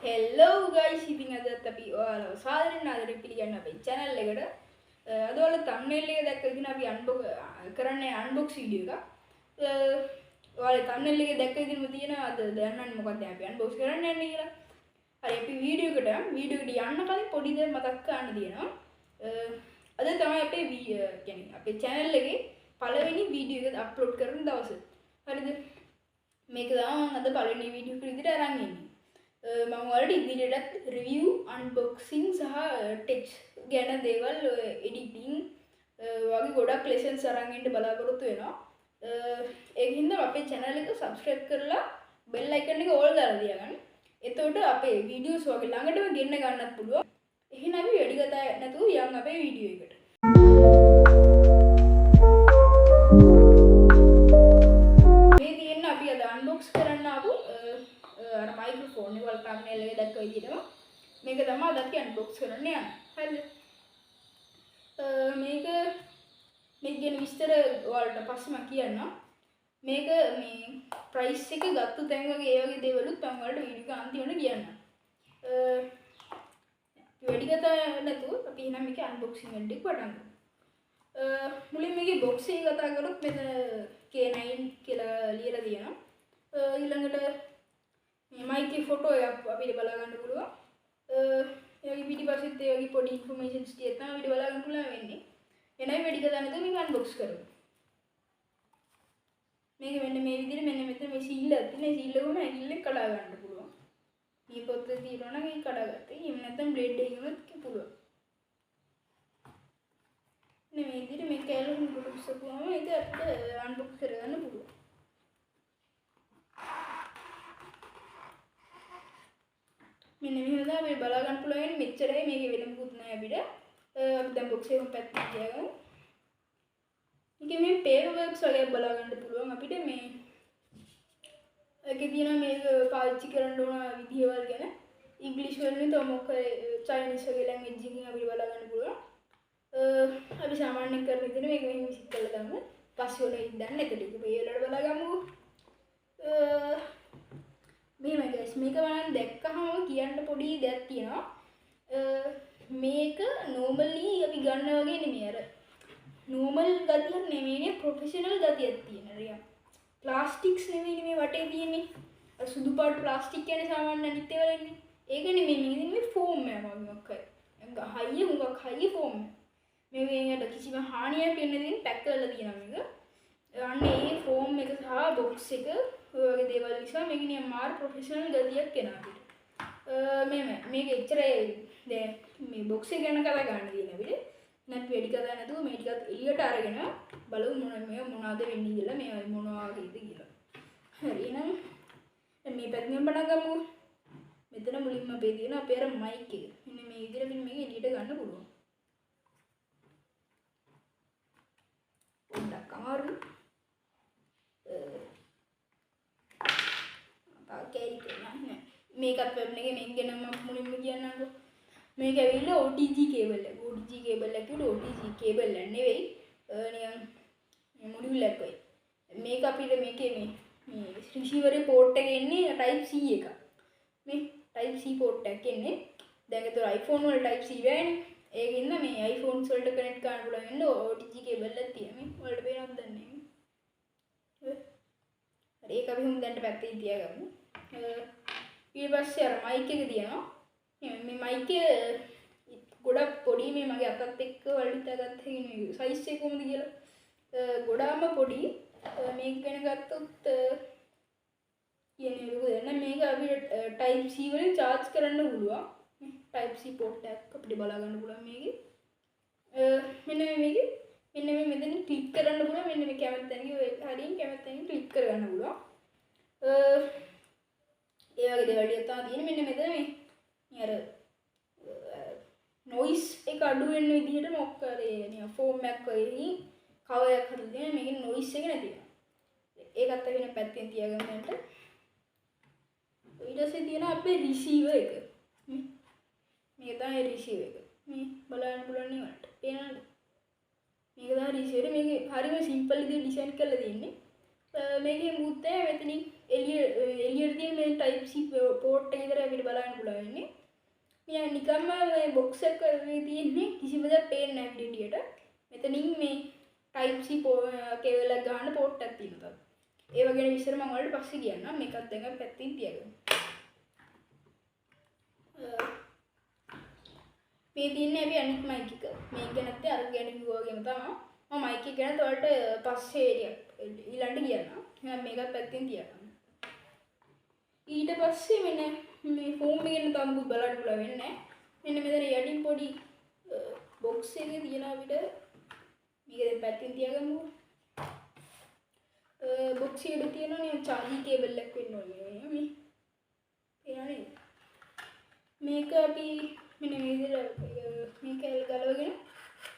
hello guys ඉතින් අදත් අපි ඔයාලව සාදරයෙන් ආදරයෙන් පිළිගන්න අපේ channel එකට. අද ඔයාලා thumbnail එක දැක්ක විදිහ අපි කරන්නේ unbox video එකක්. ඔයාලා thumbnail එකේ දැක්ක විදිහම තියෙන අද දැනන්නේ මොකක්ද අපි unbox කරන්න යන්නේ කියලා. හරි අපි video එකට යන්න කලින් පොඩි දෙයක් මතක් කරන්න තියෙනවා. අද තමයි අපේ කියන්නේ අපේ channel එකේ පළවෙනි video එක අප්ලෝඩ් කරන දවස. හරිද? මේක තමයි අද පළවෙනි video එක විදිහට අරන් ඉන්නේ. මම ඔයාලට ඉදිරියට රිවිව් අන්බොක්සිං සහ ටෙක්ස් ගැන දේවල් එඩිටිං වගේ ගොඩක් ලෙසන්ස් අරන් ඉන්න බලාපොරොත්තු වෙනවා. ඒකින්ද අපේ channel එක subscribe කරලා bell icon එක all දාලා තියාගන්න. එතකොට අපේ videos වගේ ළඟටම ගෙන්න ගන්නත් පුළුවන්. එහෙනම් අපි වැඩි කතා නැතුව යන් අපේ video එකට. මේ තියෙන අපි අද unbox කරන්න ආපු microphone එක වල thumbnail එකේ දැක්ක විදිහටම මේක තමයි අද අපි unbox කරන්න යන්නේ. හරිද? මේක ගැන විස්තර ඔයාලට පස්සේ මම කියන්නම්. මේක මේ price එක ගත්ත තැන් වගේ ඒ වගේ දේවලුත් මම ඔයාලට වීඩියෝ එක අන්තිමට කියන්නම්. වැඩි කතා නැතුව අපි එහෙනම් මේක unboxing එක පටන් ගමු. මුලින් මේකේ box එක කතා කරොත් මෙතන K9 කියලා ලියලා තියෙනවා. ඊළඟට මේ mic photo එකක් අපිට බලා ගන්න පුළුවන්. ඒ වගේ පිටිපස්සෙත් ඒ වගේ පොඩි ඉන්ෆර්මේෂන්ස් ටිකක් තමයි අපිට බලා ගන්න පුළුවන් වෙන්නේ. එනයි වැඩි කතා නැතුව මේක අන්බොක්ස් කරමු. මේක මෙන්න මේ විදිහට මෙන්න මෙතන මේ සීල් එකක් තියෙන. සීල් එකම ඇඟිල්ලෙන් කඩා ගන්න පුළුවන්. මේ පොතේ තියෙනවා නම් ඒක කඩා ගත්තා. එහෙම නැත්නම් බ්ලේඩ් එකකින්වත් පුළුවන්. මේ විදිහට මේ කැලේ මුඩු පුසපුවම ඒක අපිට අන්බොක්ස් කරගන්න පුළුවන්. මෙන්න මෙහෙම තමයි අපිට බලා ගන්න පුළුවන්. මෙච්චරයි මේකේ වෙන මොකුත් නැහැ අපිට. අපි දැන් box එකම පැත්තට තියාගමු. මේකේ මේ paper works වගේ බලා ගන්න පුළුවන් අපිට. මේ ඒකේ තියෙන මේක පාවිච්චි කරන්න ඕන විදිහවල් ගැන ඉංග්‍රීසි වලින් තව මොකක් චයිනීස් වගේ ලැන්ග්වේජ් එකකින් අපිට බලා ගන්න පුළුවන්. අපි සාමාන්‍යයෙන් කරන විදිහට මේක මෙහෙම විසික් කරලා දාමු. පස්සේ ඔලේ ඉඳන් එතට ඒක මේ වලට බලා ගමු. මෙහෙම guys මේක මම දැක්කහම කියන්න පොඩි දෙයක් තියෙනවා. මේක normally අපි ගන්න වගේ නෙමෙයි. අර normal ගතියක් නෙමෙයිනේ, professional ගතියක් තියෙන. හරියට plastics නෙමෙයි මේ වටේ තියෙන්නේ. අර සුදු පාට plastic කියන්නේ සාමාන්‍ය අනිත් ඒවා නෙමෙයි. ඒක නෙමෙයි. මේක මේ foam එකක් වගේ මොකක් හරි. හුඟක් හයිය foam එක. මේකට කිසිම හානියක් වෙන්නේ නැතිව පැක් කරලා තියෙනවා මේක. අන්න ඒ foam එක සහ box එක ඔයගේ දේවල් නිසා මේක නියම මාර ප්‍රොෆෙෂනල් ගතියක් එන අපිට. මේක එච්චරයි දැන් මේ box එක ගැන කතා ගන්න තියෙන අපිට. නැත් වැඩි කතා නැතුව මේ ටිකත් එළියට අරගෙන බලමු මොනවද වෙන්නේ කියලා. මේ මොනවා වගේද කියලා. හරි එහෙනම් මේ පැත්තෙන් පටන් ගමු. මෙතන මුලින්ම අපේ තියෙන අපේ අර mic එක. මෙන්න මේ විදිහට මේක එළියට ගන්න පුළුවන්. පොඩ්ඩක් අමාරුයි. මේකත් වෙබ් එකේ මේක ගැන මම මුලින්ම කියන්නම්කෝ. මේක ඇවිල්ලා OTG කේබල් එක. OTG කේබල් එක කියලා OTG කේබල් එක නෙවෙයි. නිකන් මේ මොඩියුල් එකක් වගේ. මේක අපිට මේකේ මේ රිසීවර් පෝට් එකේ එන්නේ type C එක. මේ type C පෝට් එකක් එන්නේ. දැන් ඒතර iPhone වල type C වෙන්නේ. ඒකින්ද මේ iPhones වලට කනෙක්ට් කරන්න පුළුවන් වෙන්නේ OTG කේබල් එකක් තියෙනවා. මේ වලට පේනවද දන්නේ නැහැ. හරි ඒක අපි හුඟ පැත්තේ තියාගමු. ඊට පස්සේ අර mic එක තියෙනවා. මේ mic එක ගොඩක් පොඩි. මේ මගේ අතත් එක්ක වලට ගත්ත හැකිනේ size එක කොහොමද කියලා. ගොඩාම පොඩි. මේක ගැන ගත්තොත් කියන්නේ මොකද මේක අපිට type C වලින් charge කරන්න පුළුවන්. type C port එකක් අපිට බලා ගන්න පුළුවන් මේකේ. මෙන්න මේ මෙතන ක්ලික් කරන්න පුළුවන්. මෙන්න මේ කැමති තැනක හරියෙන් කැමති තැනක ක්ලික් කරගන්න පුළුවන්. ඒ වගේ දේවල් ටිකක් තමයි තියෙන්නේ. මෙන්න මෙතන මේ අර noise එක අඩු වෙන විදිහට මොකක් කරේ නිකන් foam එකක් වගේ cover එකක් හදලා තියෙනවා. මේකේ noise එක නැති වෙනවා. ඒකත් අපි වෙන පැත්තෙන් තියාගන්න යන්න. ඊට පස්සේ තියෙන අපේ receiver එක. මේක තමයි receiver එක. මේ බලන්න පුළුවන් නේ වලට. පේනවද? මේක තමයි receiver. මේක හරියම simple විදිහට design කරලා තියෙන්නේ. මේකේ මුත්තේ මෙතනින් එළියට තියෙන මේ type C port එක විතර අපිට බලන්න පුළුවන් වෙන්නේ. මෙයා නිකම්ම මේ box එක මේ තියෙන්නේ කිසිම දෙයක් පේන්නේ නැහැ විදියට. මෙතනින් මේ type C cable එක ගන්න port එකක් තියෙනවා. ඒව ගැන විස්තර මම ඔයාලට පස්සේ කියන්නම්. මේකත් දැන් පැත්තකින් තියාගමු. මේ තියන්නේ අපි අනිත් mic එක. මේක නැත්te අර ගැන කිව්වා වගේම තමයි. මම mic එක ගැන ඔයාලට පස්සේ ඊළඟට කියන්නම්. එහෙනම් මේකත් පැත්තකින් තියාගන්න. ඊට පස්සේ මෙන්න මේ ෆෝම් එකෙන් තමයි බලන්න පුළුවන් වෙන්නේ. මෙන්න මෙතන යටින් පොඩි box එකේ තියෙන අපිට මේක දැන් පැත්තකින් තියාගමු. box එකේ තියෙනවා charging cable එකක් වෙන්න ඕනේ මේ. එයානේ. මේක අපි මෙන්න මේ විදිහට මේක ගලවගෙන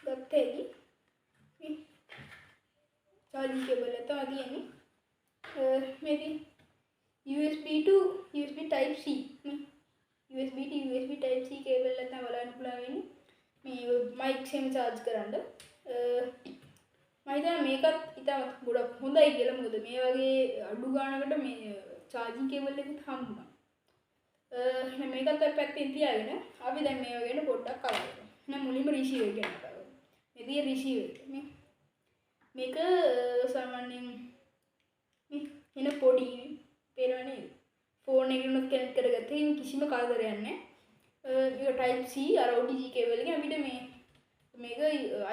ගත්තේදී මේ charging cable එක තමයි තියෙන්නේ. මේක USB to USB type C USB to USB type C cable එක තමයි බලන්න පුළුවන් වෙන්නේ. මේ mic එකෙන් charge කරන්න. මම හිතනවා මේකත් ඉතාලත් ගොඩක් හොඳයි කියලා. මොකද මේ වගේ අඩු ගානකට මේ charging cable එකත් හම්බුණා. මේකත් පැත්තෙන් තියාගෙන අපි දැන් මේව ගැන පොඩ්ඩක් කතා කරමු. මම මුලින්ම receiver ගැන කතා කරමු. මේ තියෙන receiver මේක සාමාන්‍යයෙන් මේ එන පොඩි පේනවනේ ෆෝන් එකකින් කනෙක්ට් කරගත්තේ කිසිම කරදරයක් නැහැ. මේක type C අර OTG cable එකෙන් අපිට මේක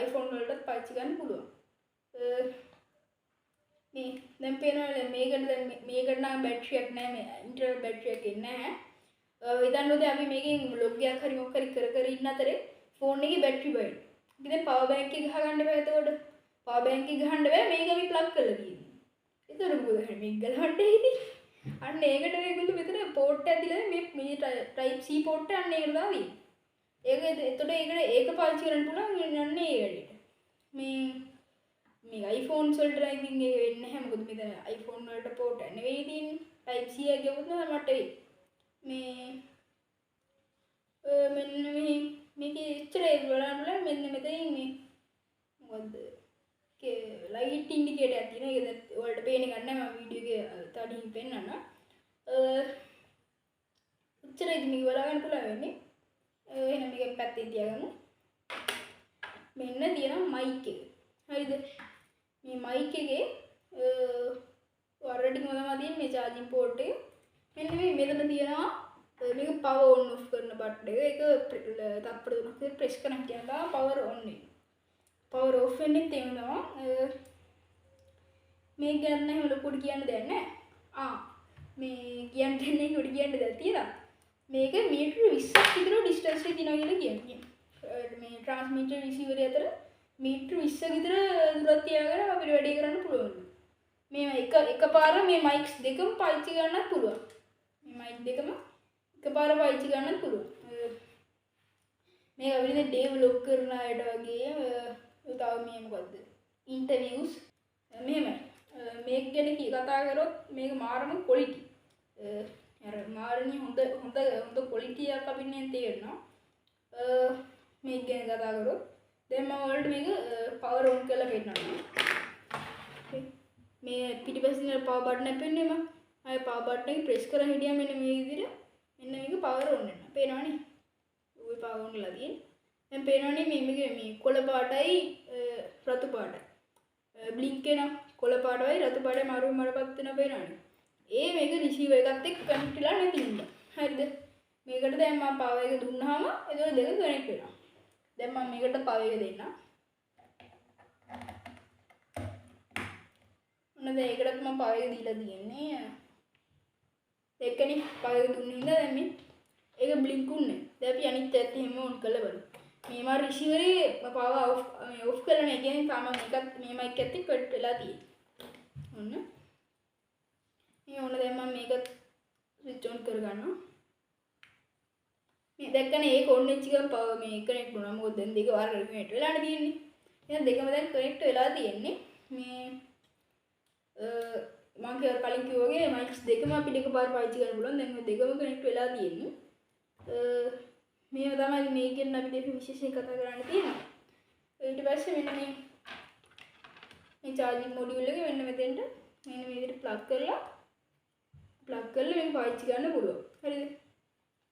iPhone වලටත් පාවිච්චි කරන්න පුළුවන්. මේ දැන් පේනවනේ මේකට නම් බැටරියක් නැහැ. මේ ඉන්ටර්නල් බැටරියක් එන්නේ නැහැ. ඉතින් අපි මේකෙන් vlog එකක් හරි මොකක් හරි කර ඉන්න අතරේ ෆෝන් එකේ බැටරි බයින. අපි දැන් power bank එක ගහගන්න බෑ. එතකොට power bank එක ගහන්න බෑ. මේක අපි plug කරලා තියෙන්නේ. එතකොට මොකද මේක ගලවන්න ඉතින් අන්න ඒකට මේගොල්ලෝ මෙතන port එක ඇදලා මේ type C port එක අන්න ඒකට දාවි. එතකොට ඒක පාවිච්චි කරන්න පුළුවන් යන්නේ ඒ වැඩේට. මේ iPhones වලට ඉතින් ඒක වෙන්නේ නැහැ. මොකද මෙතන iPhone වලට port එක නෙවෙයි තියෙන්නේ. type C එක ගියොත් මට වෙයි. මෙන්න මේකේ ඉච්චරේ බලන්න මෙන්න මෙතනින් මේ මොකද්ද ලයිට් ඉන්ඩිකේටර් එකක් තියෙනවා. ඒක දැන් ඔයාලට පේන්නේ නැහැ. මම වීඩියෝ එකේ තඩින් පෙන්නන්න. ඉච්චරේ මේක බලන්න පුළුවන් වෙන්නේ. එහෙනම් මේක පැත්තේ තියාගමු. මෙන්න තියෙනවා මයික් එක. හරිද? මේ මයික් එකේ වරඩින් තමයි තියෙන්නේ මේ charging port එක. මෙන්න මේ මෙතන තියෙනවා මේක power on off කරන බටන් එක. ඒක තප්පර තුනක් විතර press කරන් කියනවා power on වෙනවා. power off වෙන්නේ තේමනවා. මේක ගැන නම් ලොකුට කියන්න දෙයක් නැහැ. මේ කියන්න දෙන්නේ උඩ කියන්න දෙයක් තියෙනවා. මේක මීටර 20ක් විතර distance එකේ තියෙනවා කියලා කියන්නේ. මේ transmitter receiver අතර මීටර 20ක් විතර දුරක් තියාගෙන අපිට වැඩේ කරන්න පුළුවන්. මේ එකපාර මේ mics දෙකම පාවිච්චි කරන්නත් පුළුවන්. මේ mic දෙකම එකපාර පාවිච්චි කරන්නත් පුළුවන්. මේක අපිට day vlog කරන අයට වගේ තව මේ මොකද්ද interviews මෙහෙමයි. මේක ගැන කතා කරොත් මේක මාරම quality. අර මාරණි හොඳ quality එකක් අපිට නේ තේරෙනවා. මේක ගැන කතා කරොත් දැන් මම ඔයාලට මේක power on කරලා පෙන්නන්නම්. මේ පිටිපස්සේ power button එක පෙන්නේ මම. ආයේ power button එක press කරලා හිටියා මෙන්න මේ විදිහට. මෙන්න මේක power on වෙනවා. පේනවනේ? ඔය power on වෙලා තියෙන්නේ. දැන් පේනවනේ මේ කොළ පාටයි රතු පාටයි. blink වෙනවා. කොළ පාටයි රතු පාටයි මාරුවමරපත් වෙනවා පේනවනේ. මේක receiver එකත් එක්ක connect වෙලා නැති නිසා. හරිද? මේකට දැන් මම power එක දුන්නාම ඒක දෙක connect වෙනවා. දැන් මම මේකට power එක දෙන්නම්. මොනද ඒකටත් මම power එක දීලා තියෙන්නේ. දෙකනේ power එක දුන්න හින්දා දැන් මේ ඒක blink උන්නේ. දැන් අපි අනිත් පැත්ත එහෙම on කරලා බලමු. මේ මා receiver එකේ power off කරලා නැහැ. කියන්නේ තාම මේකත් මේ mic එකත් එක්ක connect වෙලා තියෙන්නේ. ඔන්න. මේ ඕන දැන් මම මේක switch on කරගන්නවා. මේ දැක්කනේ ඒක on වෙච්ච ගමන් power මේ connect වුණා. මොකද දැන් දෙක වාර connect වෙලානේ තියෙන්නේ. එහෙනම් දෙකම දැන් connect වෙලා තියෙන්නේ. මේ මම කලින් කිව්වා වගේ mics දෙකම අපිට එකපාර පාවිච්චි කරන්න පුළුවන්. දැන් ඔය දෙකම connect වෙලා තියෙන්නේ. මේව තමයි මේකෙන් අපිට විශේෂයෙන් කතා කරන්න තියෙන්නේ. ඊට පස්සේ මෙන්න මේ charging module එක මෙන්න මෙතෙන්ට මෙන්න මේ විදිහට ප්ලග් කරලා මේක පාවිච්චි කරන්න පුළුවන්. හරිද?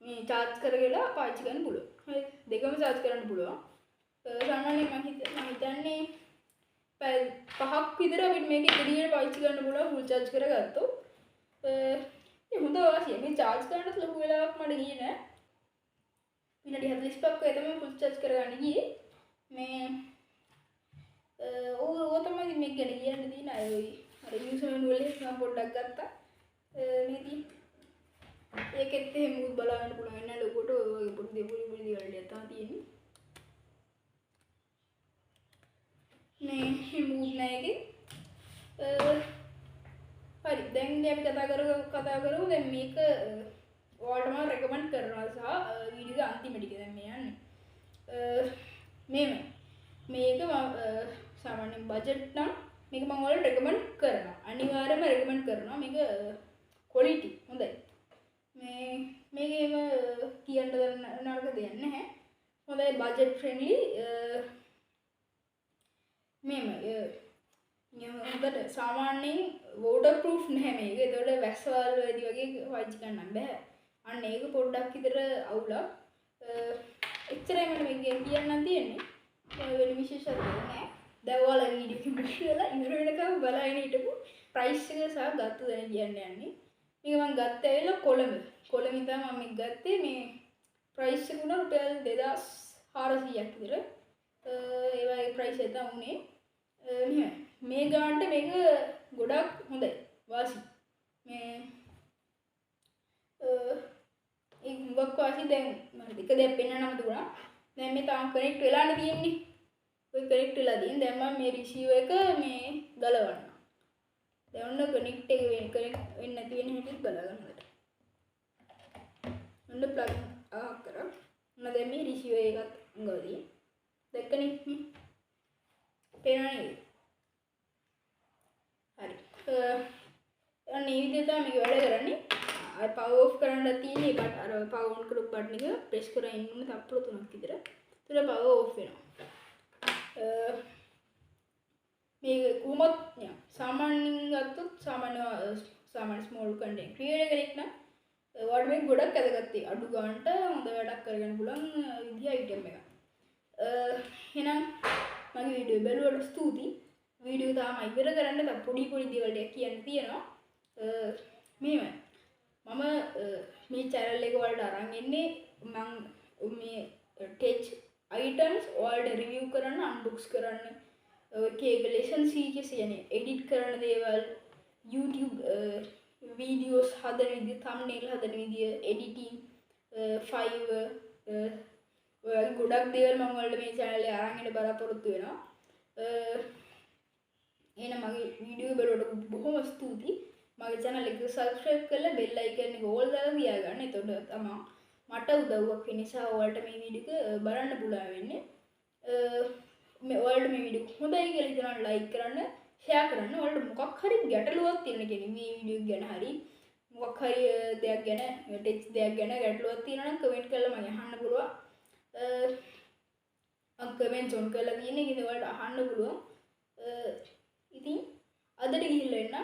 මේ charge කරගෙන පාවිච්චි කරන්න පුළුවන්. හරිද? දෙකම charge කරන්න පුළුවන්. සාමාන්‍යයෙන් මම හිතන්නේ පැය 5ක් විතර අපිට මේක එක දිගට පාවිච්චි කරන්න පුළුවන් full charge කරගත්තොත්. ඒ හොඳ වාසිය. මේ charge කරන්නත් ලොකු වෙලාවක් මට ගියේ නෑ. විනාඩි 45ක් වගේ තමයි full charge කරගන්න ගියේ. මේ ඕක තමයි මේක ගැන කියන්න තියෙන අය ඔය අර user manual එක මම පොඩ්ඩක් ගත්තා. නේද? ඒකෙත් එහෙම මුත් බලන්න පුළුවන් වෙන ලොකුට ඔය වගේ පොඩි දේවල් තමයි තියෙන්නේ. මේ මුත් නෑ එකේ. හරි දැන් අපි කතා කරමු දැන් මේක ඔයාලට මම රෙකමන්ඩ් කරනවා සහ වීඩියෝ අන්තිමට ටික දැන් මේ යන්නේ. මේක සාමාන්‍යයෙන් බජට් නම් මේක මම ඔයාලට රෙකමන්ඩ් කරනවා. අනිවාර්යයෙන්ම රෙකමන්ඩ් කරනවා. මේක ක්වොලිටි හොඳයි. මේකේම කියන්න නරක දෙයක් නැහැ. හොඳයි බජට් ෆ්‍රෙන්ඩ්ලි. හොඳට සාමාන්‍යයෙන් වෝටර් ප්‍රූෆ් නැහැ මේක. ඒතකොට වැස්සවල් වලදී වගේ පාවිච්චි කරන්න බෑ. අන්න ඒක පොඩ්ඩක් විතර අවුලක්. එච්චරයි මට මේක කියන්න තියෙන්නේ. වෙන විශේෂයක් නැහැ. දැන් ඔයාලා වීඩියෝ එක බලලා ඉවර වෙනකම් බලගෙන හිටපු ප්‍රයිස් එක සහ ගත්ත දේ කියන්න යන්නේ. මේක මම ගත්තේ ඇවිල්ලා කොළඹ. කොළඹින් තමයි මම මේක ගත්තේ. මේ ප්‍රයිස් එක උනා රුපියල් 2400ක් විතර. ඒ වගේ ප්‍රයිස් එක තමයි උනේ. මේ ගානට මේක ගොඩක් හොඳයි වාසි. මේ ඒ හුඟක් වාසි. දැන් මම එක දෙයක් පෙන්නන්නම දුනා. දැන් මේ තාම කනෙක්ට් වෙලා තියෙන්නේ. ඔය කනෙක්ට් වෙලා තියෙන. දැන් මම මේ රිසීවර් එක මේ ගලවන්න. දැන් ඔන්න කනෙක්ට් එක වෙන්නේ නැති වෙන හැටි බලා ගන්නට. ඔන්න ප්ලග් ආක් කරා. ඔන්න දැන් මේ රිසීවර් එකත් ගලවදී. දැක්කනේ මේ පේනවනේ. හරි. අනේ විදිහට තමයි මේක වැඩ කරන්නේ. අර පවර් ඔෆ් කරන්න තියෙන්නේ බට් අර පවර් ඔන් කරපු බටන් එක ප්‍රෙස් කරලා ඉන්න ඕනේ තප්පර 3ක් විතර. ඒතර පවර් ඔෆ් වෙනවා. මේක කොහොමද සාමාන්‍යයෙන් ගත්තොත් සාමාන්‍ය ස්මෝල් කන්ටෙන්ට් ක්‍රියේටර් කෙනෙක් නම් ඔයාලට මේක ගොඩක් වැදගත්. අඩු ගානට හොඳ වැඩක් කරගන්න පුළුවන් විදිහ අයිටම් එකක්. එහෙනම් මගේ වීඩියෝ බැලුවට ස්තුතියි. වීඩියෝ තාම ඉවර කරන්න තව පොඩි දේවල් ටික කියන්න තියෙනවා. මම මේ channel එක වලට අරන් ඉන්නේ මම මේ ටෙච් items ඔයාලට review කරන්න unbox කරන්න කේබල් ලෙසන් සීරීස් යන්නේ edit කරන දේවල් YouTube videos හදන විදිය thumbnail හදන විදිය editing Fiverr ඔය ගොඩක් දේවල් මම ඔයාලට මේ channel එකේ අරන් ඉන්න බලාපොරොත්තු වෙනවා. එහෙනම් මගේ වීඩියෝ බලවට බොහොම ස්තුතියි. මගේ channel එක subscribe කරලා bell icon එක all දාලා තියාගන්න. එතකොට තමයි මට උදව්වක් වෙන නිසා ඔයාලට මේ වීඩියෝ එක බලන්න පුළුවන් වෙන්නේ. මේ ඔයාලට මේ වීඩියෝ හොඳයි කියලා හිතනවා like කරන්න, share කරන්න. ඔයාලට මොකක් හරි ගැටලුවක් තියෙන කෙනෙක් මේ වීඩියෝ එක ගැන හරි මොකක් හරි දෙයක් ගැන ටෙච් දෙයක් ගැන ගැටලුවක් තියෙනවා නම් කමෙන්ට් කරලා මම අහන්න පුළුවන්. කමෙන්ට් ඔන් කරලා තියෙන්නේ ඉතින් ඔයාලට අහන්න පුළුවන්. ඉතින් අදට ගිහිල්ලා එන්න